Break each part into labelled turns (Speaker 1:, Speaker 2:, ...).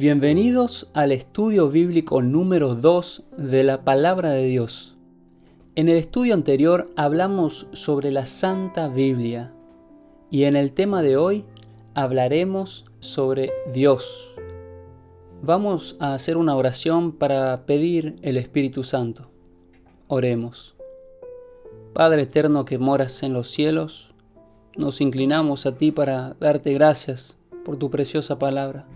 Speaker 1: Bienvenidos al estudio bíblico número 2 de la Palabra de Dios. En el estudio anterior hablamos sobre la Santa Biblia y en el tema de hoy hablaremos sobre Dios. Vamos a hacer una oración para pedir el Espíritu Santo. Oremos. Padre eterno que moras en los cielos, nos inclinamos a ti para darte gracias por tu preciosa palabra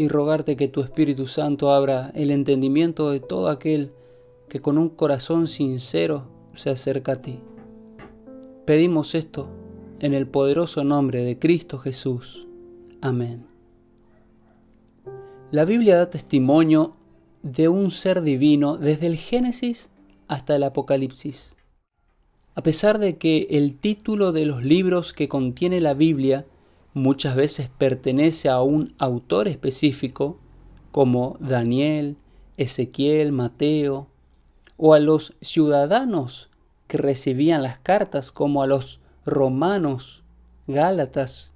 Speaker 1: y rogarte que tu Espíritu Santo abra el entendimiento de todo aquel que con un corazón sincero se acerca a ti. Pedimos esto en el poderoso nombre de Cristo Jesús. Amén. La Biblia da testimonio de un ser divino desde el Génesis hasta el Apocalipsis. A pesar de que el título de los libros que contiene la Biblia muchas veces pertenece a un autor específico, como Daniel, Ezequiel, Mateo, o a los ciudadanos que recibían las cartas, como a los romanos, gálatas.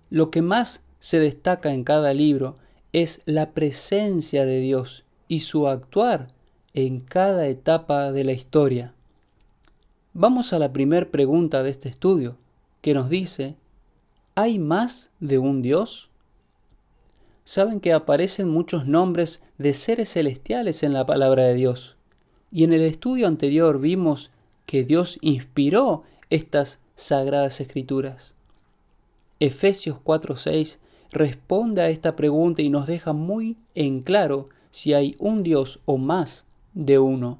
Speaker 1: Lo que más se destaca en cada libro es la presencia de Dios y su actuar en cada etapa de la historia. Vamos a la primera pregunta de este estudio, que nos dice: ¿hay más de un Dios? Saben que aparecen muchos nombres de seres celestiales en la palabra de Dios. Y en el estudio anterior vimos que Dios inspiró estas sagradas escrituras. Efesios 4:6 responde a esta pregunta y nos deja muy en claro si hay un Dios o más de uno.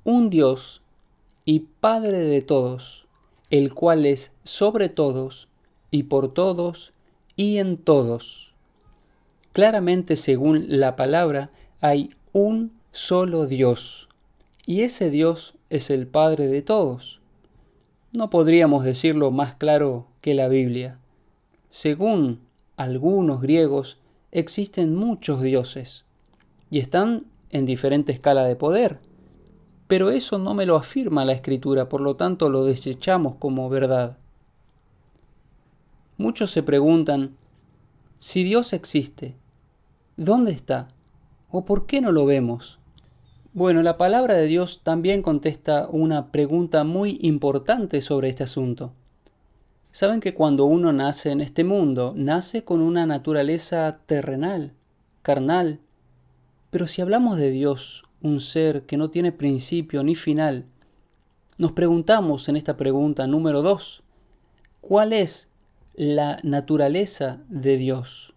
Speaker 1: Un Dios y Padre de todos, el cual es sobre todos, y por todos, y en todos. Claramente, según la palabra, hay un solo Dios, y ese Dios es el Padre de todos. No podríamos decirlo más claro que la Biblia. Según algunos griegos, existen muchos dioses, y están en diferente escala de poder. Pero eso no me lo afirma la Escritura, por lo tanto lo desechamos como verdad. Muchos se preguntan, si Dios existe, ¿dónde está? ¿O por qué no lo vemos? Bueno, la palabra de Dios también contesta una pregunta muy importante sobre este asunto. Saben que cuando uno nace en este mundo, nace con una naturaleza terrenal, carnal. Pero si hablamos de Dios, un ser que no tiene principio ni final, nos preguntamos en esta pregunta número 2, ¿cuál es la naturaleza de Dios?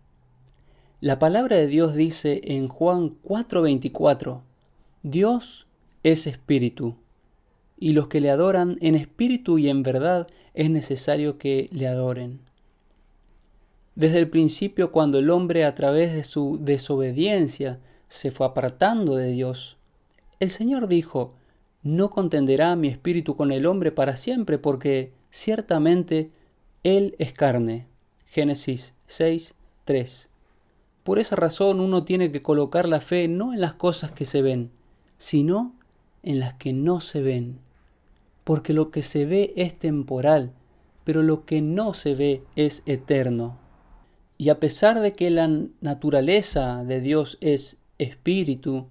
Speaker 1: La palabra de Dios dice en Juan 4:24, Dios es espíritu, y los que le adoran en espíritu y en verdad es necesario que le adoren. Desde el principio, cuando el hombre a través de su desobediencia se fue apartando de Dios, el Señor dijo: no contenderá mi espíritu con el hombre para siempre, porque ciertamente él es carne. Génesis 6:3. Por esa razón uno tiene que colocar la fe no en las cosas que se ven, sino en las que no se ven. Porque lo que se ve es temporal, pero lo que no se ve es eterno. Y a pesar de que la naturaleza de Dios es espíritu,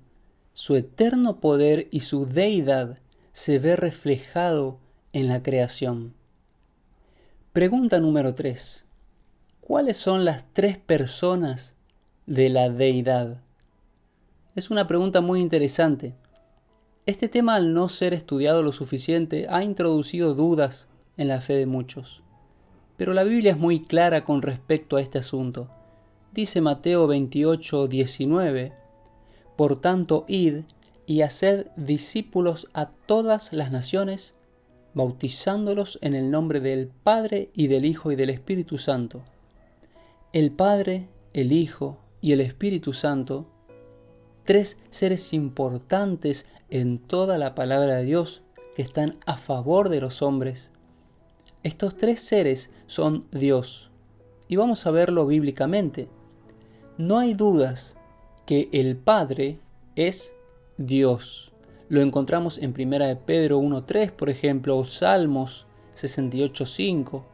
Speaker 1: su eterno poder y su deidad se ve reflejado en la creación. Pregunta número 3. ¿Cuáles son las 3 personas de la deidad? Es una pregunta muy interesante. Este tema, al no ser estudiado lo suficiente, ha introducido dudas en la fe de muchos. Pero la Biblia es muy clara con respecto a este asunto. Dice Mateo 28:19, por tanto, id y haced discípulos a todas las naciones, bautizándolos en el nombre del Padre y del Hijo y del Espíritu Santo. El Padre, el Hijo y el Espíritu Santo, 3 seres importantes en toda la palabra de Dios que están a favor de los hombres. Estos 3 seres son Dios, y vamos a verlo bíblicamente. No hay dudas que el Padre es Dios. Lo encontramos en 1 de Pedro 1:3, por ejemplo, o Salmos 68:5.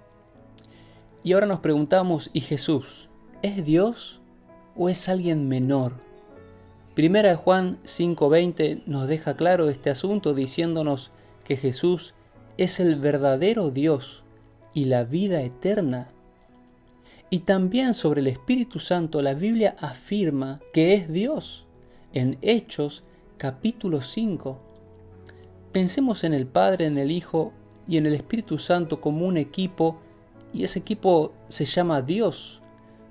Speaker 1: Y ahora nos preguntamos, ¿y Jesús? ¿Es Dios o es alguien menor? Primera de Juan 5:20 nos deja claro este asunto diciéndonos que Jesús es el verdadero Dios y la vida eterna. Y también sobre el Espíritu Santo la Biblia afirma que es Dios en Hechos capítulo 5. Pensemos en el Padre, en el Hijo y en el Espíritu Santo como un equipo, y ese equipo se llama Dios.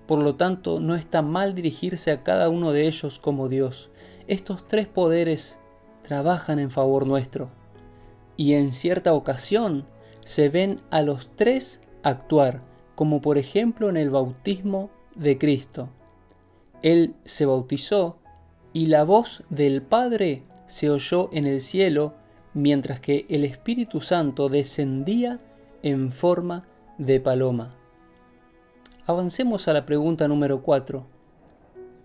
Speaker 1: Por lo tanto, no está mal dirigirse a cada uno de ellos como Dios. Estos tres poderes trabajan en favor nuestro. Y en cierta ocasión se ven a los tres actuar, como por ejemplo en el bautismo de Cristo. Él se bautizó y la voz del Padre se oyó en el cielo, mientras que el Espíritu Santo descendía en forma de paloma. Avancemos a la pregunta número 4.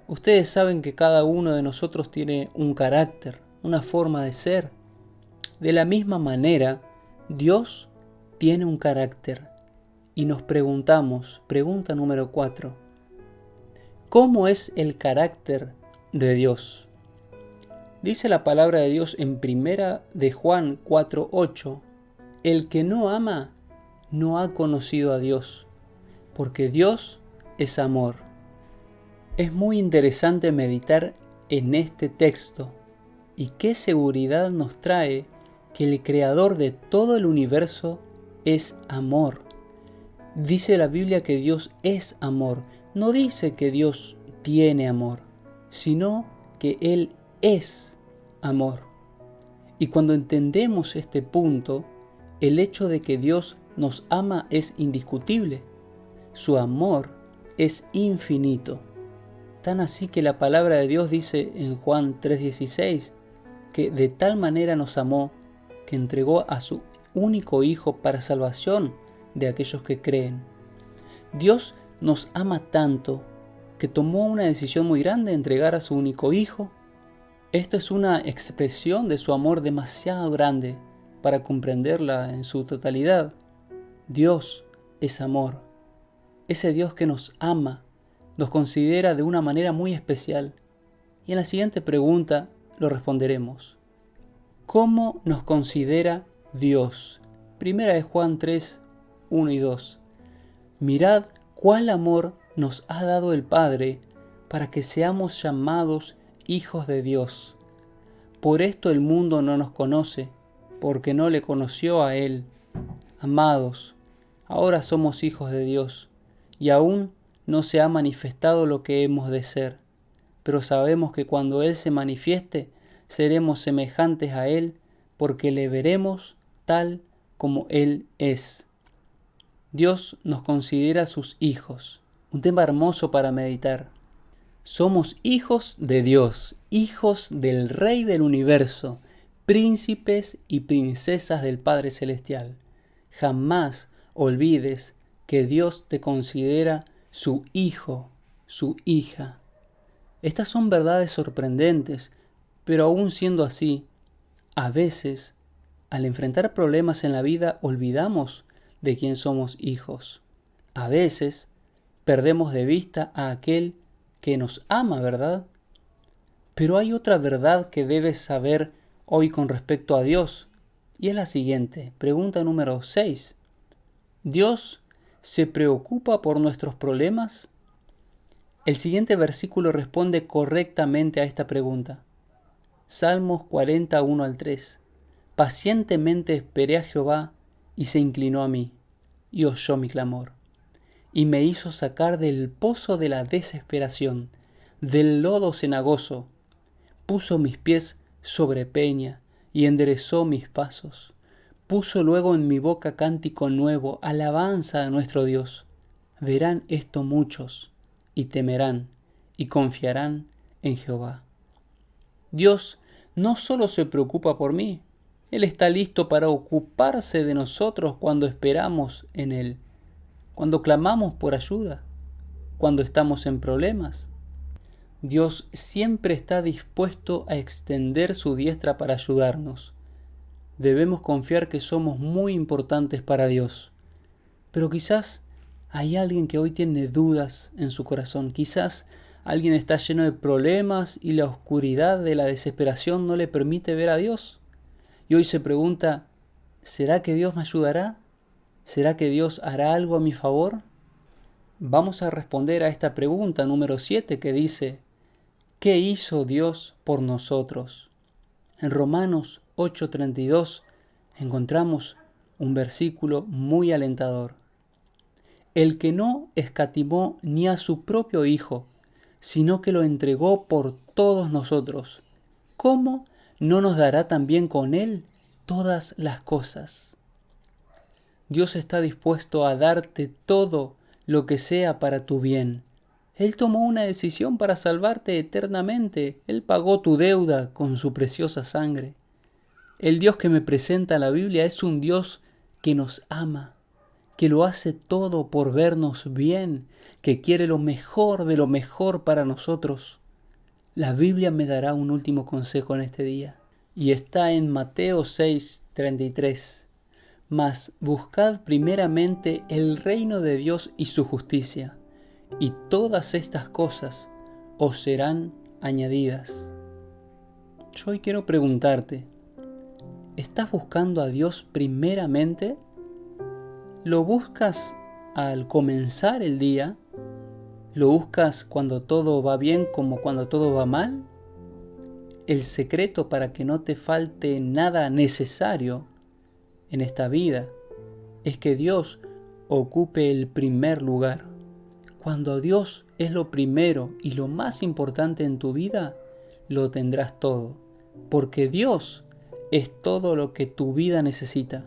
Speaker 1: Ustedes saben que cada uno de nosotros tiene un carácter, una forma de ser. De la misma manera, Dios tiene un carácter. Y nos preguntamos, pregunta número 4, ¿cómo es el carácter de Dios? Dice la palabra de Dios en primera de Juan 4:8, el que no ama no ha conocido a Dios, porque Dios es amor. Es muy interesante meditar en este texto y qué seguridad nos trae que el creador de todo el universo es amor. Dice la Biblia que Dios es amor. No dice que Dios tiene amor, sino que Él es amor. Y cuando entendemos este punto, el hecho de que Dios nos ama es indiscutible. Su amor es infinito. Tan así que la palabra de Dios dice en Juan 3:16 que de tal manera nos amó que entregó a su único Hijo para salvación de aquellos que creen. Dios nos ama tanto que tomó una decisión muy grande de entregar a su único Hijo. Esto es una expresión de su amor demasiado grande para comprenderla en su totalidad. Dios es amor. Ese Dios que nos ama, nos considera de una manera muy especial. Y en la siguiente pregunta lo responderemos. ¿Cómo nos considera Dios? Primera de Juan 3, 1 y 2. Mirad cuál amor nos ha dado el Padre para que seamos llamados hijos de Dios. Por esto el mundo no nos conoce, porque no le conoció a Él. Amados, ahora somos hijos de Dios, y aún no se ha manifestado lo que hemos de ser, pero sabemos que cuando Él se manifieste, seremos semejantes a Él, porque le veremos tal como Él es. Dios nos considera sus hijos. Un tema hermoso para meditar. Somos hijos de Dios, hijos del Rey del universo, príncipes y princesas del Padre Celestial. Jamás olvides que Dios te considera su hijo, su hija. Estas son verdades sorprendentes, pero aún siendo así, a veces, al enfrentar problemas en la vida, olvidamos de quién somos hijos. A veces, perdemos de vista a aquel que nos ama, ¿verdad? Pero hay otra verdad que debes saber hoy con respecto a Dios, y es la siguiente, pregunta número 6. ¿Dios se preocupa por nuestros problemas? El siguiente versículo responde correctamente a esta pregunta. Salmos 41 al 3. Pacientemente esperé a Jehová y se inclinó a mí, y oyó mi clamor, y me hizo sacar del pozo de la desesperación, del lodo cenagoso. Puso mis pies sobre peña, y enderezó mis pasos. Puso luego en mi boca cántico nuevo, alabanza a nuestro Dios. Verán esto muchos, y temerán, y confiarán en Jehová. Dios no solo se preocupa por mí, Él está listo para ocuparse de nosotros cuando esperamos en Él, cuando clamamos por ayuda, cuando estamos en problemas. Dios siempre está dispuesto a extender su diestra para ayudarnos. Debemos confiar que somos muy importantes para Dios, pero quizás Hay alguien que hoy tiene dudas en su corazón. Quizás alguien está lleno de problemas y la oscuridad de la desesperación no le permite ver a Dios. Y hoy se pregunta, ¿será que Dios me ayudará? ¿Será que Dios hará algo a mi favor? Vamos a responder a esta pregunta número 7 que dice, ¿qué hizo Dios por nosotros? En Romanos 8:32 encontramos un versículo muy alentador. El que no escatimó ni a su propio Hijo, sino que lo entregó por todos nosotros, ¿cómo no nos dará también con Él todas las cosas? Dios está dispuesto a darte todo lo que sea para tu bien. Él tomó una decisión para salvarte eternamente. Él pagó tu deuda con su preciosa sangre. El Dios que me presenta la Biblia es un Dios que nos ama, que lo hace todo por vernos bien, que quiere lo mejor de lo mejor para nosotros. La Biblia me dará un último consejo en este día, y está en Mateo 6:33. Mas buscad primeramente el reino de Dios y su justicia, y todas estas cosas os serán añadidas. Yo hoy quiero preguntarte, ¿estás buscando a Dios primeramente? ¿Lo buscas al comenzar el día? ¿Lo buscas cuando todo va bien como cuando todo va mal? El secreto para que no te falte nada necesario en esta vida es que Dios ocupe el primer lugar. Cuando Dios es lo primero y lo más importante en tu vida, lo tendrás todo, porque Dios es todo lo que tu vida necesita.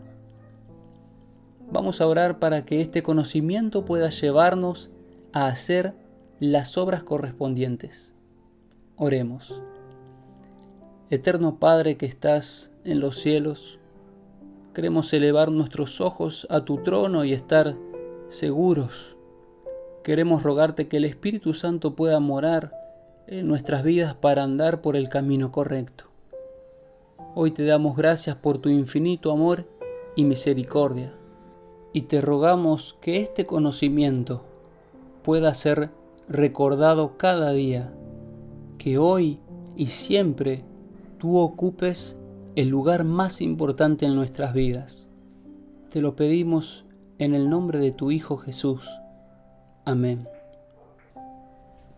Speaker 1: Vamos a orar para que este conocimiento pueda llevarnos a hacer las obras correspondientes. Oremos. Eterno Padre que estás en los cielos, queremos elevar nuestros ojos a tu trono y estar seguros. Queremos rogarte que el Espíritu Santo pueda morar en nuestras vidas para andar por el camino correcto. Hoy te damos gracias por tu infinito amor y misericordia, y te rogamos que este conocimiento pueda ser recordado cada día, que hoy y siempre tú ocupes el lugar más importante en nuestras vidas. Te lo pedimos en el nombre de tu Hijo Jesús. Amén.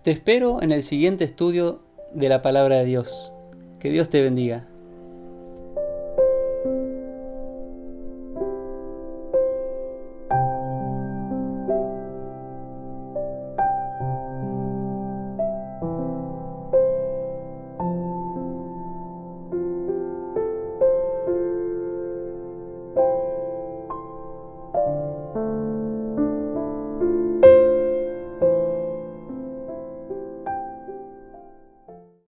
Speaker 1: Te espero en el siguiente estudio de la Palabra de Dios. Que Dios te bendiga.